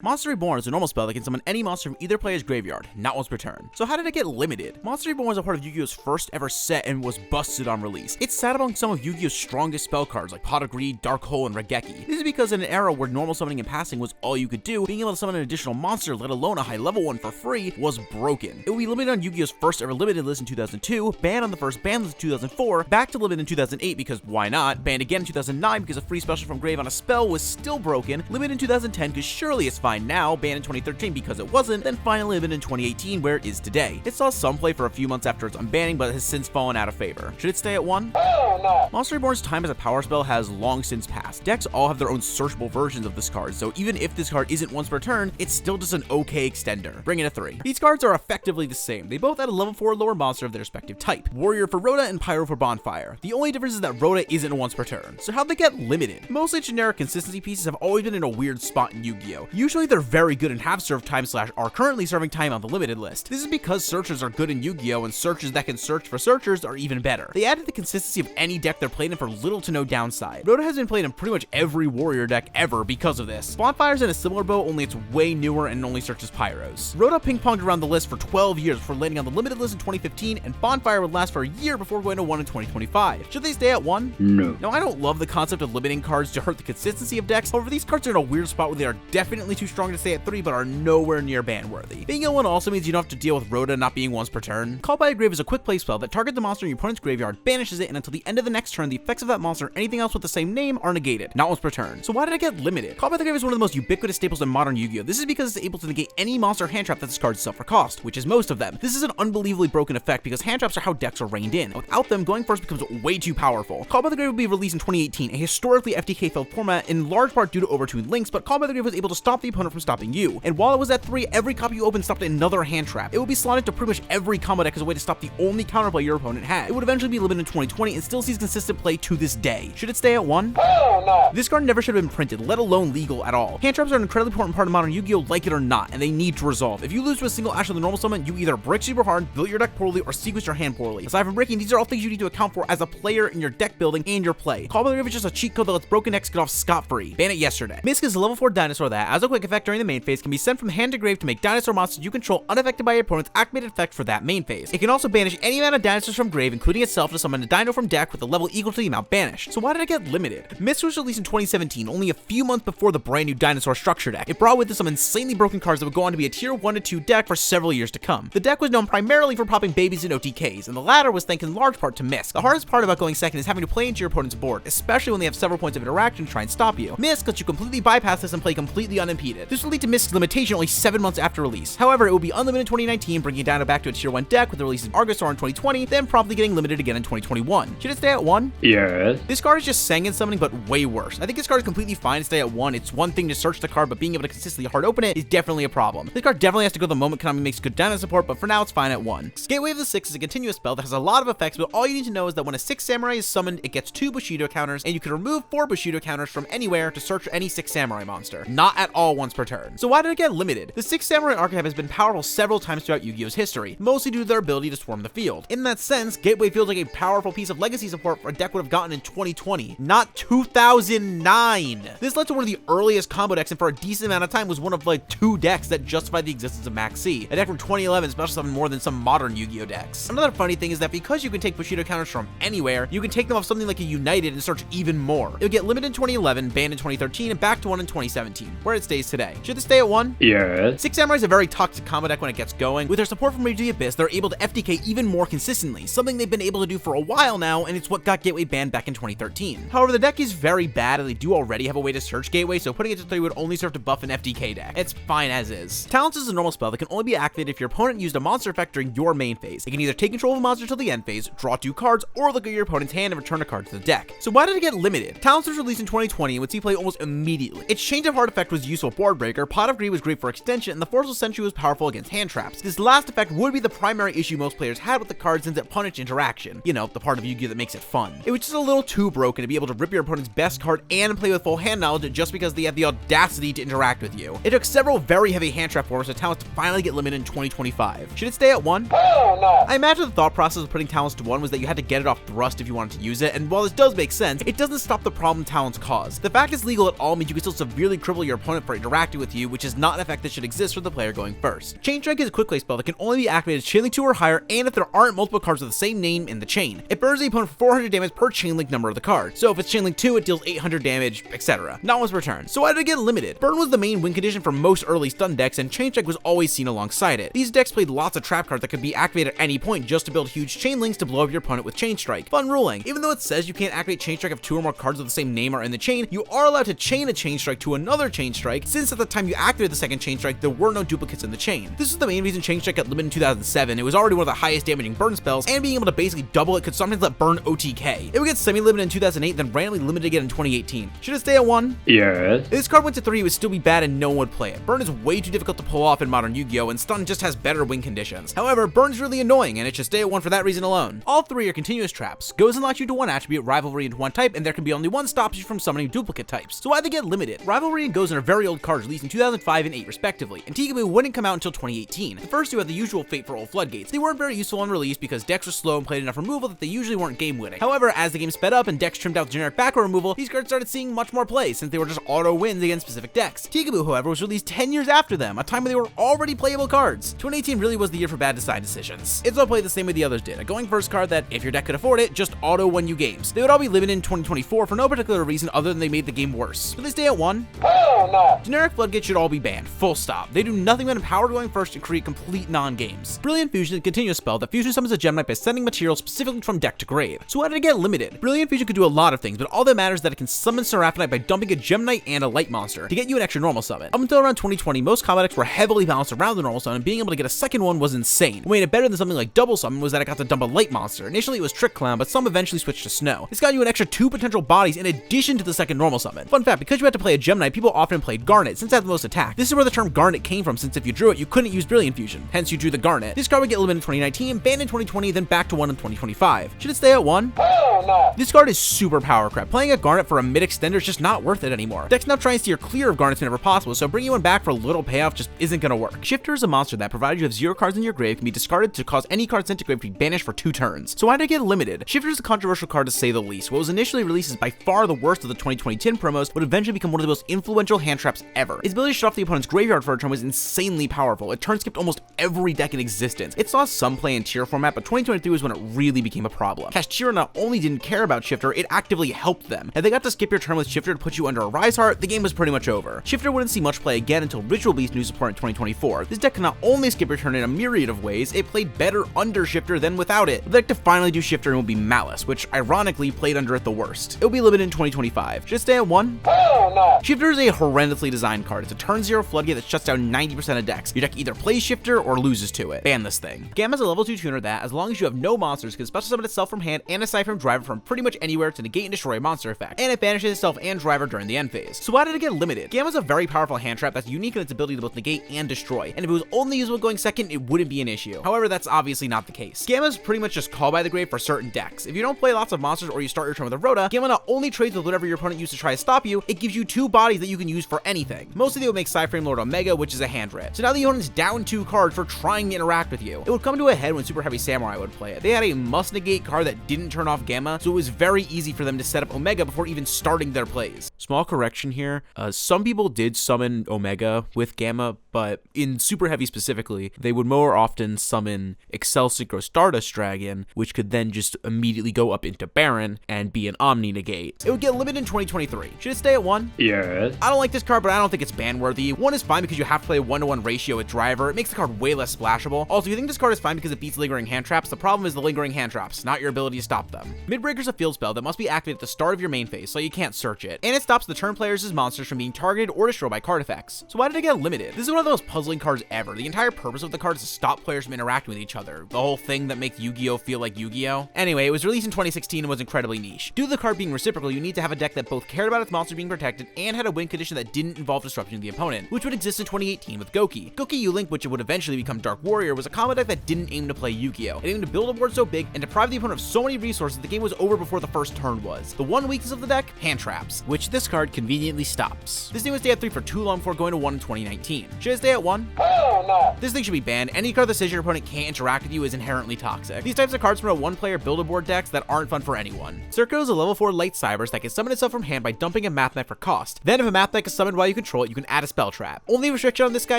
Monster Reborn is a normal spell that can summon any monster from either player's graveyard, not once per turn. So how did it get limited? Monster Reborn was a part of Yu-Gi-Oh's first ever set and was busted on release. It sat among some of Yu-Gi-Oh's strongest spell cards like Pot of Greed, Dark Hole, and Regeki. This is because in an era where normal summoning and passing was all you could do, being able to summon an additional monster, let alone a high level one for free, was broken. It would be limited on Yu-Gi-Oh's first ever limited list in 2002, banned on the first ban list in 2004, back to limited in 2008 because why not, banned again in 2009 because a free special from Grave on a spell was still broken, limited in 2010 because surely it's fine now, banned in 2013 because it wasn't, then finally limited in 2018 where it is today. It saw some play for a few months after its unbanning, but has since fallen out of favor. Should it stay at 1? Oh, no. Monster Reborn's time as a power spell has long since passed. Decks all have their own searchable versions of this card, so even if this card isn't once per turn, it's still just an okay extender. Bring it a 3. These cards are effectively the same. They both add a level 4 lower monster of their respective type. Warrior for Rhoda and Pyro for Bonfire. The only difference is that Rhoda isn't once per turn. So how'd they get limited? Mostly generic consistency pieces have always been in a weird spot in Yu-Gi-Oh! Usually they're very good and have served time / are currently serving time on the limited list. This is because searchers are good in Yu-Gi-Oh! And searches that can search for searchers are even better. They added the consistency of any deck they're played in for little to no downside. Rhoda has been played in pretty much every Warrior deck ever because of this. Bonfire's in a similar boat, only it's way newer and only searches Pyros. Rhoda ping-ponged around the list for 12 years before landing on the limited list in 2015, and Bonfire would last for a year before going to 1 in 2025. Should they stay at 1? No. Now, I don't love the concept of limiting cards to hurt the consistency of decks, however these cards are in a weird spot where they are definitely too strong to stay at 3 but are nowhere near ban worthy. Being at 1 also means you don't have to deal with Rhoda not being once per turn. Call by a Grave is a quick play spell that targets the monster in your opponent's graveyard, banishes it, and until the end of the next turn, the effects of that monster or anything else with the same name are negated, not once per turn. So why did it get limited? Call by the Grave is one of the most ubiquitous staples in modern Yu-Gi-Oh! This is because it's able to negate any monster hand trap that this card sell for cost, which is most of them. This is an unbelievably broken effect because hand traps are how decks are reined in. Without them, going first becomes way too powerful. Call by the Grave will be released in 2018, a historically FTK-filled format in large part due to overtuned links, but Call by the Grave was able to stop the opponent from stopping you. And while it was at 3, every copy you opened stopped another hand trap. It will be slotted to pretty much every combo deck as a way to stop the only counterplay your opponent had. It would eventually be limited in 2020 and still sees consistent play to this day. Should it stay at 1? Oh, no. This card never should have been printed, let alone legal at all. Hand traps are an incredibly important part of modern Yu-Gi-Oh! Like it or not, and they need to resolve. If you lose to a single ash on the normal summon, you either brick super hard, build your deck poorly, or sequence your hand poorly. Aside from breaking, these are all things you need to account for as a player in your deck building and your play. Call by the Grave is just a cheat code that lets broken decks get off scot-free. Ban it yesterday. Misk is a level 4 dinosaur that, as a quick effect during the main phase, can be sent from hand to grave to make dinosaur monsters you control unaffected by your opponent's activated effect for that main phase. It can also banish any amount of dinosaurs from grave, including itself, to summon a dino from deck with a level equal to the amount banished. So why did it get limited? Misk was released in 2017, only a few months before the brand new dinosaur structure deck. It brought with it some insanely broken cards that would go on to be a tier 1 to 2 deck for several years to come. The deck was known primarily for popping babies and OTKs, and the latter was thanks in large part to Misk. The hardest part about going second is having to play into your opponent's board, especially when they have several points of interaction to try and stop you. Misk lets you completely bypass this and play completely unimpeded. This will lead to Misk's limitation only 7 months after release. However, it will be unlimited in 2019, bringing it down back to a tier 1 deck with the release in August or in 2020, then promptly getting limited again in 2021. Should it stay at 1? Yes. This card is just Sangan summoning, but way worse. I think this card is completely fine to stay at 1. It's one thing to search the card, but being able to consistently hard open it is definitely a problem. This card definitely has to go the moment Konami makes good dino support, but for now it's fine at 1. Gateway of the 6 is a continuous spell that has a lot of effects, but all you need to know is that when a 6 samurai is summoned, it gets 2 Bushido counters, and you can remove 4 Bushido counters from anywhere to search for any 6 samurai monster. Not at all once per turn. So why did it get limited? The 6 samurai archetype has been powerful several times throughout Yu-Gi-Oh's history, mostly due to their ability to swarm the field. In that sense, Gateway feels like a powerful piece of legacy support for a deck would have gotten in 2020, not 2009. This led to one of the earliest combo decks, and for a decent amount of time was one of like 2 decks that justified the existence of Max C, a deck from 2011 special summoned more than some modern Yu-Gi-Oh decks. Another funny thing is that because you can take Bushido counters from anywhere, you can take them off something like a United and search even more. It would get limited in 2011, banned in 2013, and back to 1 in 2017, where it stays today. Should it stay at 1? Yes. 6 Samurai is a very toxic combo deck when it gets going. With their support from Rage of the Abyss, they're able to FTK even more consistently, something they've been able to do for a while now, and it's what got Gateway banned back in 2013. However, the deck is very bad, and they do already have a way to search Gateway, so putting it to 3 would only serve to buff an FTK deck. It's fine as is. Talents is a normal spell that can only be activated if your opponent used a monster effect during your main phase. It can either take control of a monster till the end phase, draw 2 cards, or look at your opponent's hand and return a card to the deck. So why did it get limited? Talents was released in 2020 and would see play almost immediately. Its change of heart effect was useful board breaker, Pot of Greed was great for extension, and the Forceful Sentry was powerful against hand traps. This last effect would be the primary issue most players had with the card since it punished interaction. You know, the part of Yu-Gi-Oh that makes it fun. It was just a little too broken to be able to rip your opponent's best card and play with full hand knowledge just because they had the audacity to interact with you. It took several very heavy hand trap forms for Talents to finally get limited in 2025. Should it stay at 1? Oh, no. I imagine the thought process of putting Talents to 1 was that you had to get it off thrust if you wanted to use it, and while this does make sense, it doesn't stop the problem Talents cause. The fact it's legal at all means you can still severely cripple your opponent for interacting with you, which is not an effect that should exist for the player going first. Chain Strike is a quick play spell that can only be activated Chain Link 2 or higher, and if there aren't multiple cards with the same name in the chain. It burns the opponent for 400 damage per Chain Link number of the card. So if it's Chain Link 2, it deals 800 damage, etc. Not once per turn. So why did it get limited? Burn was the main win condition for most early stun decks, and Chain Strike was always seen alongside it. These decks played lots of trap cards that could be activated at any point just to build huge chain links to blow up your opponent with Chain Strike. Fun ruling. Even though it says you can't activate Chain Strike if 2 or more cards with the same name are in the chain, you are allowed to chain a Chain Strike to another Chain Strike, since at the time you activated the second Chain Strike, there were no duplicates in the chain. This is the main reason Chain Strike got limited in 2007. It was already one of the highest damaging burn spells, and being able to basically double it could sometimes let burn OTK. It would get semi-limited in 2008, then randomly limited again in 2018. Should it stay at 1? Yes. If this card went to 3, it would still be bad and no one would play it. Burn is way too difficult to pull off in modern Yu-Gi-Oh, and stun just has better win conditions. However, burn is really annoying, and it should stay at 1 for that reason alone. All 3 are continuous traps. Goes unlocks you to 1 attribute, Rivalry into 1 type, and there can be only 1 stops you from summoning duplicate types. So why they get limited? Rivalry and Goes are very old cards released in 2005 and 8 respectively, and Tikaboo wouldn't come out until 2018. The first 2 had the usual fate for old floodgates. They weren't very useful on release because decks were slow and played enough removal that they usually weren't game winning. However, as the game sped up and decks trimmed out generic backrow removal, these cards started seeing much more play since they were just auto wins against specific decks. Tikaboo, however, was released 10 years after them, a time when they were already playable cards. 2018 really was the year for bad design decisions. It's all played the same way the others did, a going first card that, if your deck could afford it, just auto win you games. They would all be limited in 2024 for no particular reason other than they made the game worse. Should they stay at 1? Hell no. Generic floodgates should all be banned, full stop. They do nothing but empower going first and create complete non-games. Brilliant Fusion is a continuous spell that fusion summons a gem knight by sending material specifically from deck to grave. So why did it get limited? Brilliant Fusion could do a lot of things, but all that matters is that it can summon Seraphonite by dumping a gem knight and a light monster to get you an extra normal summon. Up until around 2020, most combat decks were heavily balanced around the normal summon, and being able to get a second one was insane. What made it better than something like double summon was that it got to dump a light monster. Initially it was Trick Clown, but some eventually switched to Snow. This got you an extra 2 potential bodies in addition to the second normal summon. Fun fact, because you had to play a gem knight, people often played Garnet since it had the most attack. This is where the term Garnet came from, since if you drew it, you couldn't use Brilliant Fusion. Hence you drew the Garnet. This card would get limited in 2019, banned in 2020, then back to 1 in 2025. Should it stay at 1? Hell no. This card is super power crap. Playing a Garnet for a mid extender is just not worth it anymore. Decks now try and steer clear of Garnets whenever possible, so bringing one back for a little payoff just isn't gonna work. Shifter is a monster that, provided you have 0 cards in your grave, can be discarded to cause any card sent to grave to be banished for 2 turns. So why did it get limited? Shifter is a controversial card to say the least. What was initially released as by far the worst of the 2020 tin promos would eventually become one of the most influential hand traps ever. Its ability to shut off the opponent's graveyard for a turn was insanely powerful. It turn skipped almost every deck in existence. It saw some play in tier format, but 2023 was when it really became a problem. Kashtira not only didn't care about Shifter, it actively helped them. If they got to skip your turn with Shifter to put you under a Rise Heart, the game was pretty much over. Shifter wouldn't see much play again until Ritual Beast new support in 2024. This deck can not only skip your turn in a myriad of ways, it played better under Shifter than without it. The deck to finally do Shifter would be Malice, which ironically played under it the worst. It will be limited in 2025. Should it stay at 1? Hell no. Shifter is a horrendously designed card. It's a turn 0 floodgate that shuts down 90% of decks. Your deck either plays Shifter or loses to it. Ban this thing. Gamma is a level 2 tuner that, as long as you have no monsters, can special summon itself from hand and aside from driver from pretty much anywhere to negate and destroy a monster effect, and it banishes itself and driver during the end phase. So why did it get limited? Gamma is a very powerful hand trap that's unique in its ability to both negate and destroy, and if it was only usable going second, it wouldn't be an issue. However, that's obviously not the case. Gamma is pretty much just call by the grave for certain decks. If you don't play lots of monsters or you start your turn with a Rhoda, Gamma not only trades with whatever your opponent used to try to stop you, it gives you 2 bodies that you can use for anything. Mostly they would make Cyframe Lord Omega, which is a hand rip. So now the opponent's down 2 cards for trying to interact with you. It would come to a head when Super Heavy Samurai would play it. They had a must negate card that didn't turn off Gamma, so it was very easy for them to set up Omega before even starting their plays. Small correction here, some people did summon Omega with Gamma, but in Super Heavy specifically, they would more often summon Excel Synchro Stardust Dragon, which could then just immediately go up into Baron and be an Omni negate. It would get limited in 2023. Should it stay at 1? Yes. I don't like this card, but I don't think it's ban worthy. 1 is fine because you have to play a 1-to-1 ratio with driver. It makes the card way less splashable. Also, you think this card is fine because it beats lingering hand traps. The problem is the lingering hand traps, not your ability to stop them. Midbreaker is a field spell that must be activated at the start of your main phase, so you can't search it. And it stops the turn players' monsters from being targeted or destroyed by card effects. So why did it get limited? This is one of the most puzzling cards ever. The entire purpose of the card is to stop players from interacting with each other. The whole thing that makes Yu-Gi-Oh feel like Yu-Gi-Oh. Anyway, it was released in 2016 and was incredibly niche. Due to the card being reciprocal, you need to have a deck that both cared about its monster being protected and had a win condition that didn't involve disruption of the opponent, which would exist in 2018 with Goki. Goki U-Link, which would eventually become Dark Warrior, was a combo deck that didn't aim to play Yu-Gi-Oh. It aimed to build a board so big and deprive the opponent of so many resources the game was over before the first turn was. The one weakness of the deck? Hand traps, which this card conveniently stops. This thing would stay at 3 for too long before going to 1 in 2019. Should Should it stay at 1? Hell no. This thing should be banned. Any card that says your opponent can't interact with you is inherently toxic. These types of cards promote one-player build-a-board decks that aren't fun for anyone. Circo is a level 4 light cybers that can summon itself from hand by dumping a math deck for cost. Then if a math deck is summoned while you control it, you can add a spell trap. Only restriction on this guy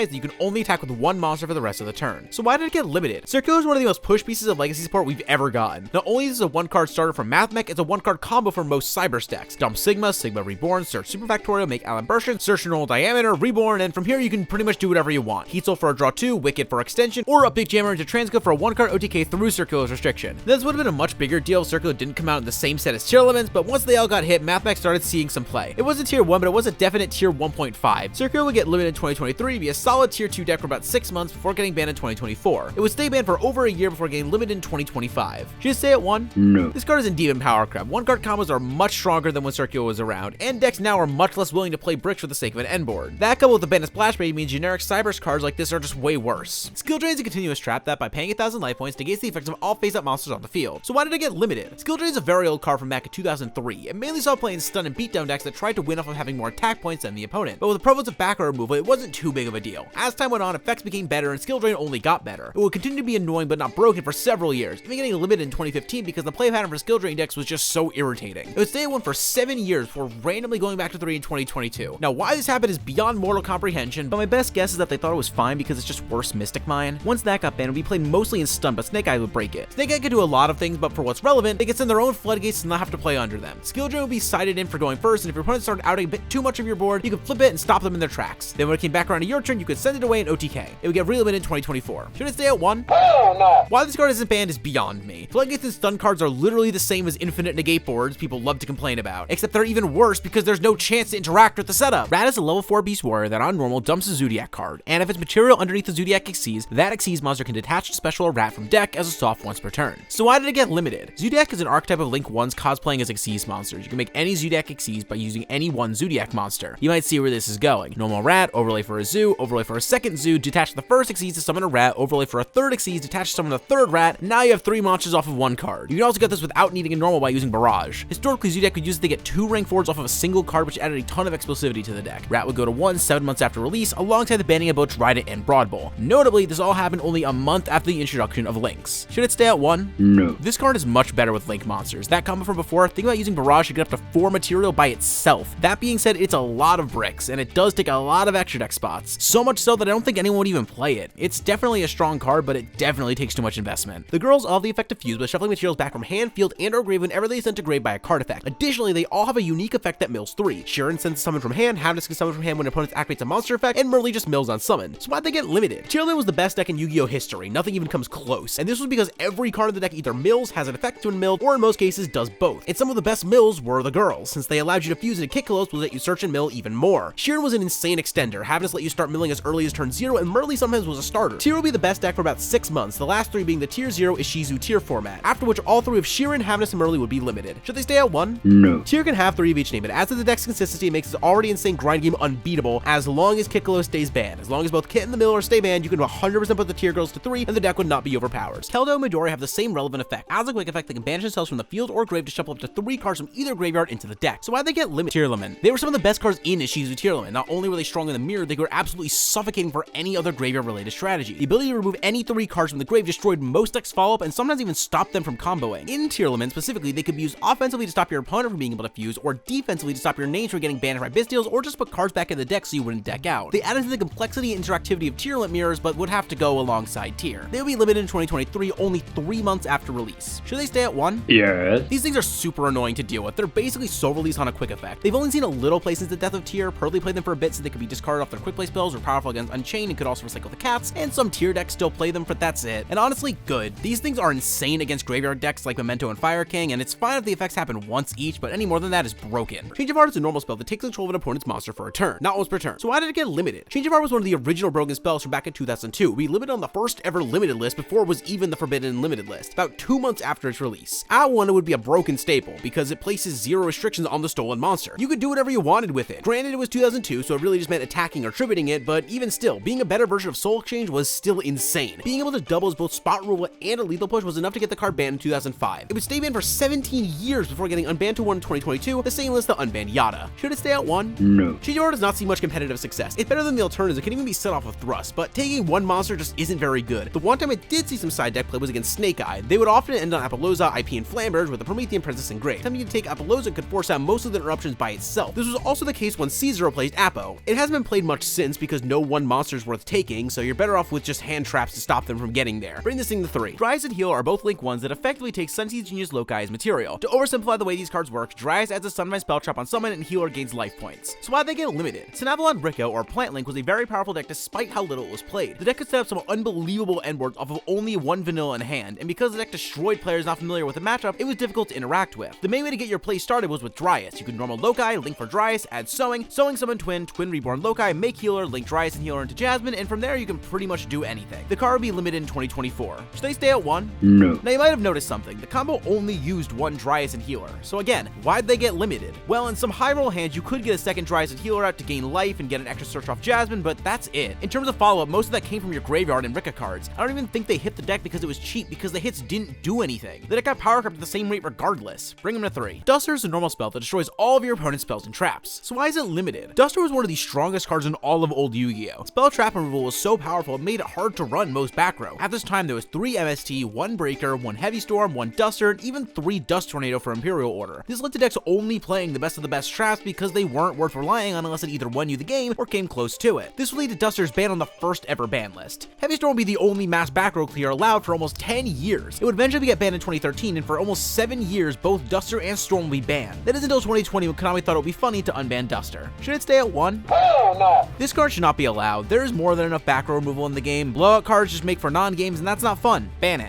is that you can only attack with one monster for the rest of the turn. So why did it get limited? Circo is one of the most push pieces of legacy support we've ever gotten. Not only is this a one-card starter for math mech, it's a one-card combo for most cybers decks. Dump Sigma, Sigma Reborn, search Super Factorial, make Alan Burschen, search normal diameter, Reborn, and from here you can pretty much do whatever you want. Heat Soul for a draw 2, Wicked for extension, or update Jammer into Transco for a one-card OTK through Circular's restriction. This would have been a much bigger deal if Circular didn't come out in the same set as tier elements, but once they all got hit, math mech started seeing some play. It wasn't tier 1, but it was a definite tier 1.5. Circular would get limited in 2023, be a solid tier 2 deck for about 6 months before getting banned in 2024. It would stay banned for over a year before getting limited in 2025. Should it stay at 1? No. This card is in Demon Power Crab. One-card combos are much stronger than when Circular was around, and decks now are much less willing to play bricks for the sake of an end board. That coupled with the ban of Splash Bait means generic Cybers cards like this are just way worse. Skill Drain is a continuous trap that by paying 1,000 life points negates the effects of all face-up monsters on the field. So why did it get limited? Skill Drain is a very old card from back in 2003. It mainly saw play in stun and beatdown decks that tried to win off of having more attack points than the opponent. But with the prevalence of backer removal, it wasn't too big of a deal. As time went on, effects became better and Skill Drain only got better. It would continue to be annoying but not broken for several years, even getting limited in 2015 because the play pattern for Skill Drain decks was just so irritating. It would stay at 1 for 7 years before randomly going back to 3 in 2022. Now why this happened is beyond mortal comprehension, but my best guess is that they thought it was fine because it's just worse Mystic Mine. Once that got banned, it would be played mostly in stun, but Snake Eye would break it. Snake Eye could do a lot of things, but for what's relevant, they could send their own floodgates to not have to play under them. Skill Drain would be sided in for going first, and if your opponent started outing a bit too much of your board, you could flip it and stop them in their tracks. Then when it came back around to your turn, you could send it away in OTK. It would get relimited in 2024. Should it stay at 1? Hell no. Why this card isn't banned is beyond me. Floodgates and stun cards are literally the same as infinite negate boards people love to complain about, except they're even worse because there's no chance to interact with the setup. Rat is a level 4 beast warrior that on normal dumps a Zodiac card, and if its material underneath the Zodiac exceeds, that exceeds monster can detach special a rat from deck as a soft once per turn. So why did it get limited? Zodiac is an archetype of Link 1's cosplaying as Xyz monsters. You can make any Zodiac Xyz by using any one Zodiac monster. You might see where this is going. Normal rat, overlay for a zoo, overlay for a second zoo, detach the first Xyz to summon a rat, overlay for a third Xyz, detach to summon a third rat. Now you have 3 monsters off of one card. You can also get this without needing a normal by using Barrage. Historically, Zodiac could use it to get 2 rank 4s off of a single card, which added a ton of explosivity to the deck. Rat would go to 1 7 months after release, alongside the banning of both Trident and Broad Bowl. Notably, this all happened only a month after the introduction of Lynx. Should it stay at 1? No. This card is much better with Link monsters. That combo from before, think about using Barrage to get up to 4 material by itself. That being said, it's a lot of bricks, and it does take a lot of extra deck spots. So much so that I don't think anyone would even play it. It's definitely a strong card, but it definitely takes too much investment. The girls all have the effect of Fuse, with shuffling materials back from hand, field, and or grave whenever they sent to grave by a card effect. Additionally, they all have a unique effect that mills 3. Sharon sends summon from hand, Havnis can summon from hand when opponents activates a monster effect, and Merly just mills on summon. So why'd they get limited? Tierlin was the best deck in Yu-Gi-Oh history. Nothing even comes close. And this was because every card in the deck either mills, has an effect when milled, or in most cases does both. And some of the best mills were the girls, since they allowed you to fuse into Kikkalos, will let you search and mill even more. Sheeran was an insane extender, Havnis let you start milling as early as turn 0, and Merly sometimes was a starter. Tier will be the best deck for about 6 months, the last 3 being the tier 0 Ishizu tier format, after which all 3 of Sheeran, Havnis, and Merly would be limited. Should they stay at 1? No. Tier can have 3 of each name. It adds to the deck's consistency and makes its already insane grind game unbeatable as long as Kikkalos stays banned. As long as both Kit and the Miller stay banned, you can 100% put the tier girls to 3 and the deck would not be overpowered. Keldo and Midori have the same relevant effect. As a quick effect, they can banish themselves from the field or grave to shuffle up to 3 cards from either graveyard into the deck. So why'd they get limited? Tearlaman. They were some of the best cards in Ishizu Tearlaman. Not only were they strong in the mirror, they were absolutely suffocating for any other graveyard related strategy. The ability to remove any 3 cards from the grave destroyed most decks follow-up and sometimes even stopped them from comboing. In Tearlaman specifically, they could be used offensively to stop your opponent from being able to fuse, or defensively to stop your names from getting banished by Bystials, or just put cards back in the deck so you wouldn't deck out. They added to the complexity and interactivity of Tearlant mirrors, but would have to go alongside Tier. They will be limited in 2023, only 3 months after release. Should they stay at 1? Yes. These things are super annoying to deal with. They're basically soul release on a quick effect. They've only seen a little play since the death of Tier. Purley played them for a bit so they could be discarded off their quick play spells or powerful against Unchained and could also recycle the cats, and some Tier decks still play them, but that's it. And honestly, good. These things are insane against graveyard decks like Memento and Fire King, and it's fine if the effects happen once each, but any more than that is broken. Change of Heart is a normal spell that takes control of an opponent's monster for a turn, not once per turn. So why did it get limited? Change of Heart was one of the original broken spells from back in 2002. We limited on the first ever limited list before it was even the Forbidden Limited list, about 2 months after its release. At 1, it would be a broken staple because it places 0 restrictions on the stolen monster. You could do whatever you wanted with it. Granted, it was 2002, so it really just meant attacking or tributing it, but even still, being a better version of Soul Exchange was still insane. Being able to double as both spot removal and a lethal push was enough to get the card banned in 2005. It would stay banned for 17 years before getting unbanned to 1 in 2022, the same list that unbanned Yada. Should it stay at 1? No. Change of Heart does not see much competitive success. It's better than the alternative turn as it can even be set off with thrust, but taking one monster just isn't very good. The one time I did see some side deck play was against Snake Eye. They would often end on Appaloosa, IP, and Flamberge with the Promethean Princess engraved. Attempting to take Appaloosa could force out most of the interruptions by itself. This was also the case when Caesar replaced Appo. It hasn't been played much since because no one monster is worth taking, so you're better off with just hand traps to stop them from getting there. Bring this thing to 3. Dryas and Heal are both Link 1s that effectively take Sunseed Genius Loci as material. To oversimplify the way these cards work, Dryas adds a Sunrise Spell Trap on summon and Healer gains life points. So why'd they get limited? Sinavalon Rico, or Plant Link, was a very powerful deck despite how little it was played. The deck could set up some unbelievable endboards off of only one vanilla in hand, and because the deck destroyed players not familiar with the matchup, it was difficult to interact with. The main way to get your play started was with Dryas. You could normal Loci, Link for Dryas, add Sowing summon Twin Reborn Loci, make Healer, link Dryas and Healer into Jasmine, and from there you can pretty much do anything. The card will be limited in 2024. Should they stay at 1? No. Now you might have noticed something. The combo only used one Dryas and Healer. So again, why'd they get limited? Well, in some high roll hands, you could get a second Dryas and Healer out to gain life and get an extra search off Jasmine, but that's it. In terms of follow-up, most of that came from your graveyard and Rika cards. I don't even think they hit the deck because it was cheap, because the hits didn't do anything. The deck got power crept at the same rate regardless. Bring them to 3. Duster is a normal spell that destroys all of your opponent's spells and traps. So why is it limited? Duster was one of the strongest cards in all of old Yu-Gi-Oh! Spell trap removal was so powerful it made it hard to run most back row. At this time there was 3 MST, 1 Breaker, 1 Heavy Storm, 1 Duster, and even 3 Dust Tornado for Imperial Order. This led to decks only playing the best of the best traps because they weren't worth relying on unless it either won you the game or came close to it. This would lead to Duster's ban on the first ever ban list. Heavy Storm would be the only mass back row clear allowed for almost 10 years. It would eventually get banned in 2013, and for almost 7 years both Duster and Storm would be banned. That is until 2020 when Konami thought it would be funny to unban Duster. Should it stay at 1? Hell no. This card should not be allowed. There is more than enough back row removal in the game. Blowout cards just make for non-games, and that's not fun. Ban it.